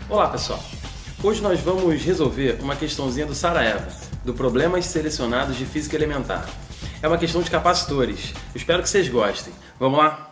Olá pessoal, hoje nós vamos resolver uma questãozinha do Saraiva, do Problemas Selecionados de Física Elementar. É uma questão de capacitores, eu espero que vocês gostem. Vamos lá?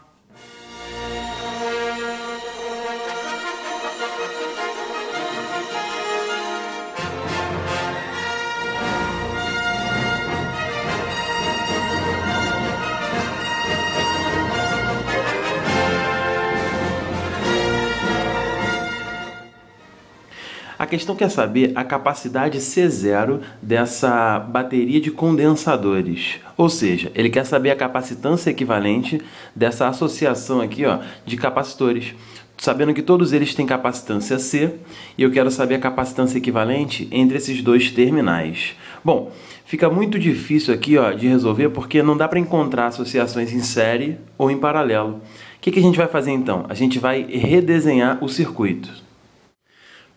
A questão quer saber a capacidade C0 dessa bateria de condensadores. Ou seja, ele quer saber a capacitância equivalente dessa associação aqui, ó, de capacitores. Sabendo que todos eles têm capacitância C, e eu quero saber a capacitância equivalente entre esses dois terminais. Bom, fica muito difícil aqui, ó, de resolver porque não dá para encontrar associações em série ou em paralelo. O que a gente vai fazer então? A gente vai redesenhar o circuito.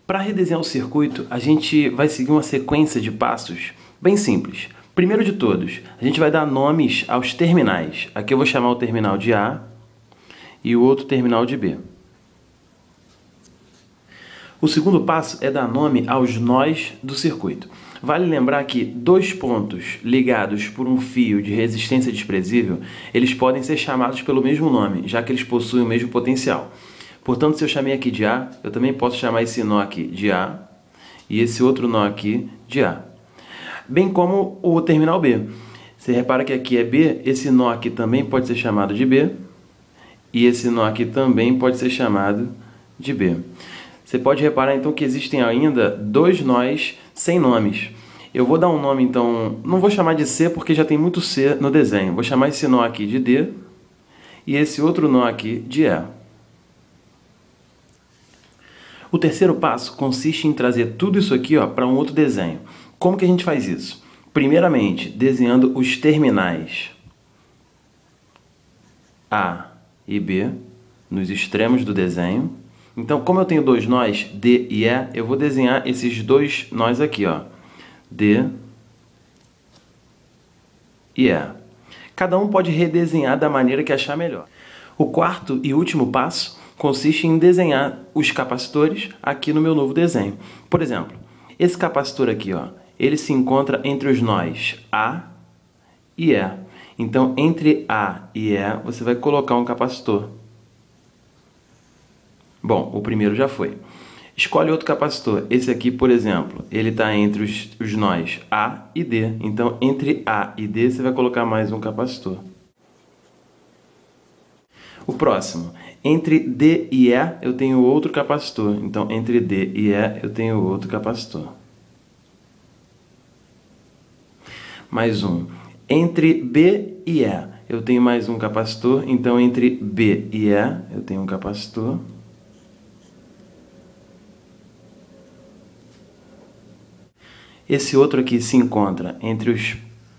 Para redesenhar o circuito, a gente vai seguir uma sequência de passos bem simples. Primeiro de todos, a gente vai dar nomes aos terminais. Aqui eu vou chamar o terminal de A e o outro terminal de B. O segundo passo é dar nome aos nós do circuito. Vale lembrar que dois pontos ligados por um fio de resistência desprezível, eles podem ser chamados pelo mesmo nome, já que eles possuem o mesmo potencial. Portanto, se eu chamei aqui de A, eu também posso chamar esse nó aqui de A e esse outro nó aqui de A. Bem como o terminal B. Você repara que aqui é B, esse nó aqui também pode ser chamado de B e esse nó aqui também pode ser chamado de B. Você pode reparar então que existem ainda dois nós sem nomes. Eu vou dar um nome então, não vou chamar de C porque já tem muito C no desenho. Vou chamar esse nó aqui de D e esse outro nó aqui de E. O terceiro passo consiste em trazer tudo isso aqui para um outro desenho. Como que a gente faz isso? Primeiramente, desenhando os terminais A e B nos extremos do desenho. Então, como eu tenho dois nós, D e E, eu vou desenhar esses dois nós aqui, ó, D e E. Cada um pode redesenhar da maneira que achar melhor. O quarto e último passo consiste em desenhar os capacitores aqui no meu novo desenho. Por exemplo, esse capacitor aqui, ó, ele se encontra entre os nós A e E. Então, entre A e E, você vai colocar um capacitor. Bom, o primeiro já foi. Escolhe outro capacitor. Esse aqui, por exemplo, ele está entre os nós A e D. Então, entre A e D, você vai colocar mais um capacitor. O próximo, entre D e E, eu tenho outro capacitor. Então, entre D e E, eu tenho outro capacitor. Mais um. Entre B e E, eu tenho mais um capacitor. Então, entre B e E, eu tenho um capacitor. Esse outro aqui se encontra entre os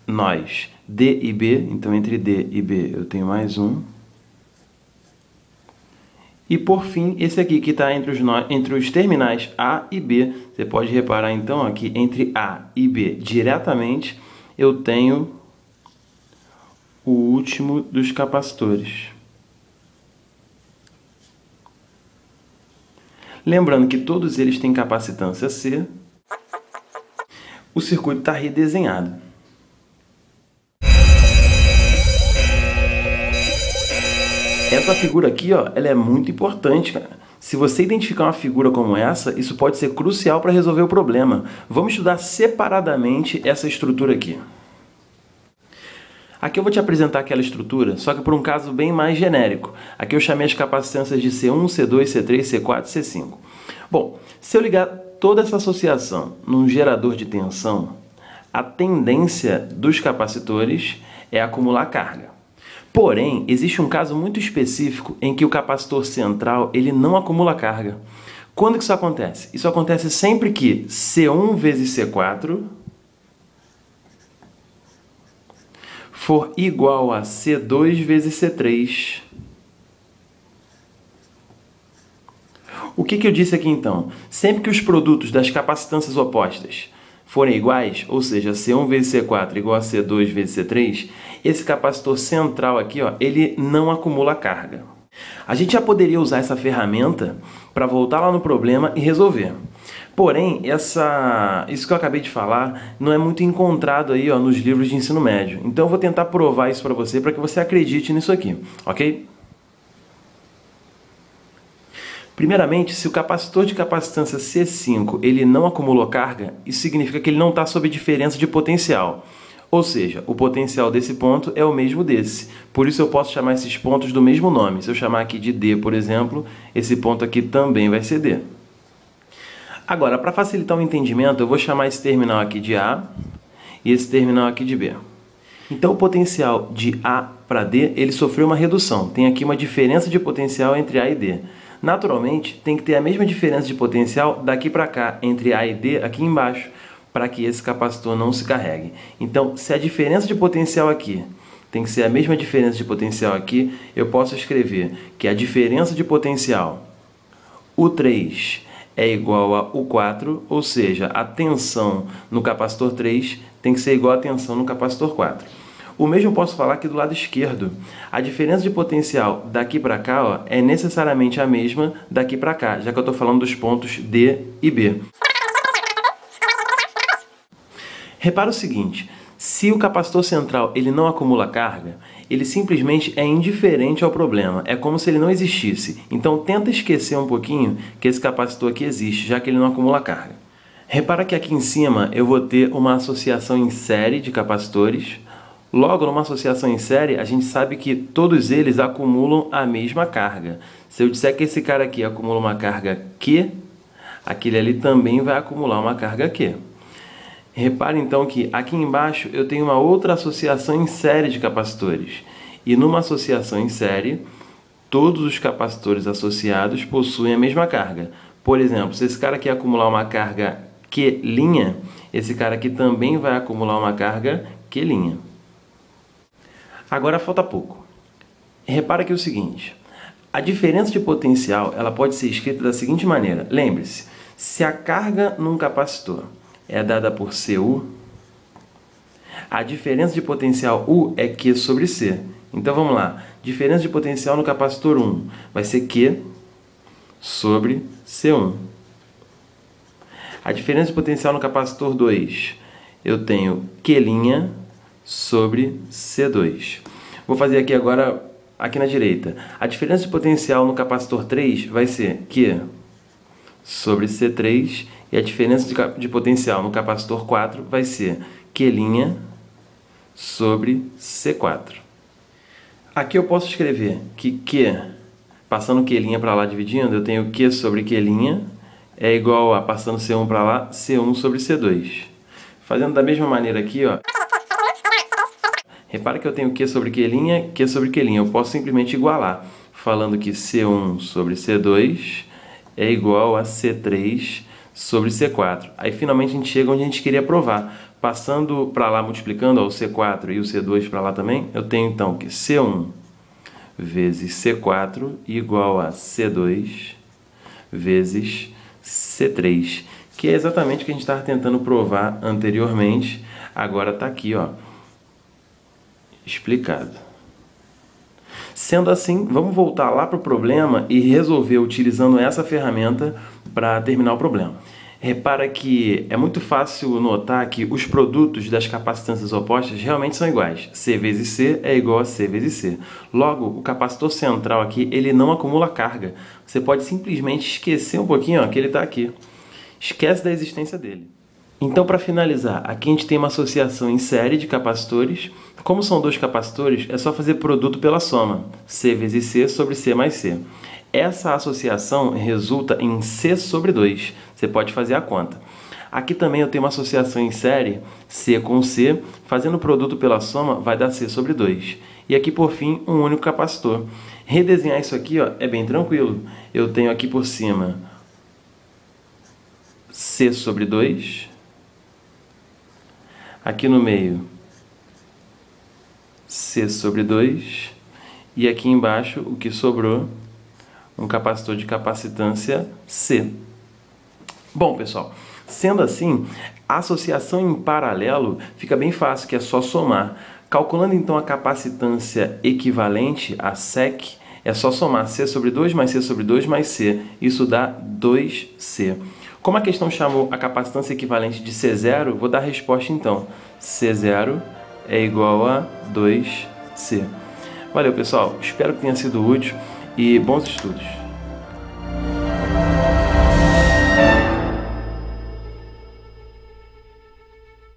nós D e B. Então, entre D e B, eu tenho mais um. E por fim, esse aqui que está entre os terminais A e B. Você pode reparar então aqui entre A e B diretamente eu tenho o último dos capacitores. Lembrando que todos eles têm capacitância C, o circuito está redesenhado. Essa figura aqui, ó, ela é muito importante, cara. Se você identificar uma figura como essa, isso pode ser crucial para resolver o problema. Vamos estudar separadamente essa estrutura aqui. Aqui eu vou te apresentar aquela estrutura, só que por um caso bem mais genérico. Aqui eu chamei as capacitâncias de C1, C2, C3, C4 e C5. Bom, se eu ligar toda essa associação num gerador de tensão, a tendência dos capacitores é acumular carga. Porém, existe um caso muito específico em que o capacitor central ele não acumula carga. Quando que isso acontece? Isso acontece sempre que C1 vezes C4 for igual a C2 vezes C3. O que eu disse aqui então? Sempre que os produtos das capacitâncias opostas forem iguais, ou seja, C1 vezes C4 igual a C2 vezes C3, esse capacitor central aqui, ó, ele não acumula carga. A gente já poderia usar essa ferramenta para voltar lá no problema e resolver. Porém, isso que eu acabei de falar não é muito encontrado aí, ó, nos livros de ensino médio. Então eu vou tentar provar isso para que você acredite nisso aqui, ok? Primeiramente, se o capacitor de capacitância C5 ele não acumulou carga, isso significa que ele não está sob diferença de potencial. Ou seja, o potencial desse ponto é o mesmo desse. Por isso eu posso chamar esses pontos do mesmo nome. Se eu chamar aqui de D, por exemplo, esse ponto aqui também vai ser D. Agora, para facilitar o entendimento, eu vou chamar esse terminal aqui de A e esse terminal aqui de B. Então, o potencial de A para D, ele sofreu uma redução. Tem aqui uma diferença de potencial entre A e D. Naturalmente, tem que ter a mesma diferença de potencial daqui para cá, entre A e D, aqui embaixo, para que esse capacitor não se carregue. Então, se a diferença de potencial aqui tem que ser a mesma diferença de potencial aqui, eu posso escrever que a diferença de potencial U3 é igual a U4, ou seja, a tensão no capacitor 3 tem que ser igual à tensão no capacitor 4. O mesmo eu posso falar aqui do lado esquerdo. A diferença de potencial daqui para cá, ó, é necessariamente a mesma daqui para cá, já que eu estou falando dos pontos D e B. Repara o seguinte, se o capacitor central ele não acumula carga, ele simplesmente é indiferente ao problema, é como se ele não existisse. Então tenta esquecer um pouquinho que esse capacitor aqui existe, já que ele não acumula carga. Repara que aqui em cima eu vou ter uma associação em série de capacitores. Logo, numa associação em série, a gente sabe que todos eles acumulam a mesma carga. Se eu disser que esse cara aqui acumula uma carga Q, aquele ali também vai acumular uma carga Q. Repare então que aqui embaixo eu tenho uma outra associação em série de capacitores. E numa associação em série, todos os capacitores associados possuem a mesma carga. Por exemplo, se esse cara aqui acumular uma carga Q', esse cara aqui também vai acumular uma carga Q'. Agora falta pouco. Repara aqui o seguinte, a diferença de potencial ela pode ser escrita da seguinte maneira. Lembre-se, se a carga num capacitor é dada por CU, a diferença de potencial U é Q sobre C. Então vamos lá, diferença de potencial no capacitor 1 vai ser Q sobre C1. A diferença de potencial no capacitor 2, eu tenho Q' sobre C2. Vou fazer aqui agora, aqui na direita. A diferença de potencial no capacitor 3 vai ser Q sobre C3 e a diferença de potencial no capacitor 4 vai ser Q' sobre C4. Aqui eu posso escrever que Q, passando Q' para lá dividindo, eu tenho Q sobre Q' é igual a, passando C1 para lá, C1 sobre C2. Fazendo da mesma maneira aqui, ó. Repara que eu tenho Q sobre Q', Q sobre Q'. Eu posso simplesmente igualar, falando que C1 sobre C2 é igual a C3 sobre C4. Aí finalmente a gente chega onde a gente queria provar. Passando para lá, multiplicando ó, o C4 e o C2 para lá também, eu tenho então que C1 vezes C4 igual a C2 vezes C3, que é exatamente o que a gente estava tentando provar anteriormente. Agora está aqui, ó, explicado. Sendo assim, vamos voltar lá para o problema e resolver utilizando essa ferramenta para terminar o problema. Repara que é muito fácil notar que os produtos das capacitâncias opostas realmente são iguais. C vezes C é igual a C vezes C. Logo, o capacitor central aqui ele não acumula carga. Você pode simplesmente esquecer um pouquinho ó, que ele está aqui. Esquece da existência dele. Então, para finalizar, aqui a gente tem uma associação em série de capacitores. Como são dois capacitores, é só fazer produto pela soma. C vezes C sobre C mais C. Essa associação resulta em C sobre 2. Você pode fazer a conta. Aqui também eu tenho uma associação em série, C com C. Fazendo produto pela soma, vai dar C sobre 2. E aqui, por fim, um único capacitor. Redesenhar isso aqui ó, é bem tranquilo. Eu tenho aqui por cima C sobre 2. Aqui no meio, C sobre 2. E aqui embaixo, o que sobrou, um capacitor de capacitância C. Bom, pessoal, sendo assim, a associação em paralelo fica bem fácil, que é só somar. Calculando então a capacitância equivalente, a SEC, É só somar C sobre 2 mais C sobre 2 mais C. Isso dá 2C. Como a questão chamou a capacitância equivalente de C0, vou dar a resposta então. C0 é igual a 2C. Valeu, pessoal. Espero que tenha sido útil e bons estudos.